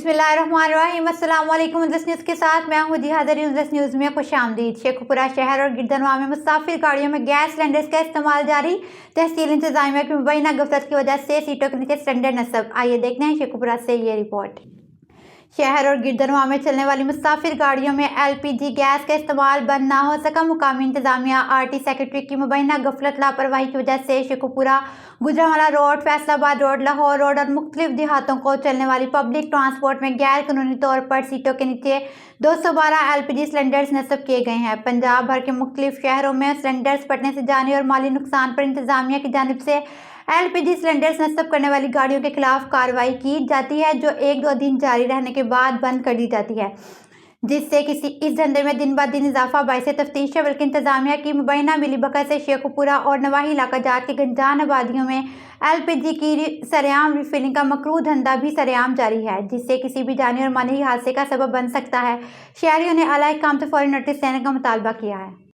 बिस्मिल्लाहिर्रहमानिर्रहीम। अस्सलाम वालेकुम। उजलस न्यूज़ के साथ मैं हूं जी हाजिर। उजलस न्यूज़ में खुशामदीद। शेखुपुरा शहर और गिरदनवा में मुसाफिर गाड़ियों में गैस सिलेंडर्स का इस्तेमाल जारी। तहसील इंतजामिया की मुबैना गफलत की वजह से सीटों के नीचे सिलेंडर नस्ब। आइए देखते हैं शेखुपुरा से ये रिपोर्ट। शहर और गिरदनवा में चलने वाली मुसाफिर गाड़ियों में LPG गैस का इस्तेमाल बंद ना हो सका। मुकामी इंतजामिया RT सेक्रेटरी की मुबैना गफलत लापरवाही की वजह से Sheikhupura, Gujranwala road, Faisalabad road, Lahore road और मुख्तलिफ देहातों को चलने वाली पब्लिक ट्रांसपोर्ट में गैर कानूनी तौर पर सीटों के नीचे 212 LPG सिलेंडर्स नस्ब किए गए हैं। पंजाब भर के मुख्तलिफ शहरों में सिलेंडर्स फटने से जानी और माली नुकसान पर इंतजामिया की जानिब से LPG सिलेंडर्स नस्ब करने वाली गाड़ियों के खिलाफ कार्रवाई की जाती है, जो 1-2 दिन जारी रहने के बाद बंद कर दी जाती है, जिससे इस धंधे में दिन ब दिन इजाफा बाइसे तफ्तीश है। बल्कि इंतजामिया की मुबैना मिलीभगत से शेखुपुरा और नवाही इलाका जात की गंजान आबादियों में LPG की सरेआम रिफिलिंग का मकरूह धंधा भी सरेआम जारी है, जिससे किसी भी जानी और माली हादसे का सबब बन सकता है। शहरियों ने आला-ए-काम से फौरी नोटिस देने का मुतालबा किया है।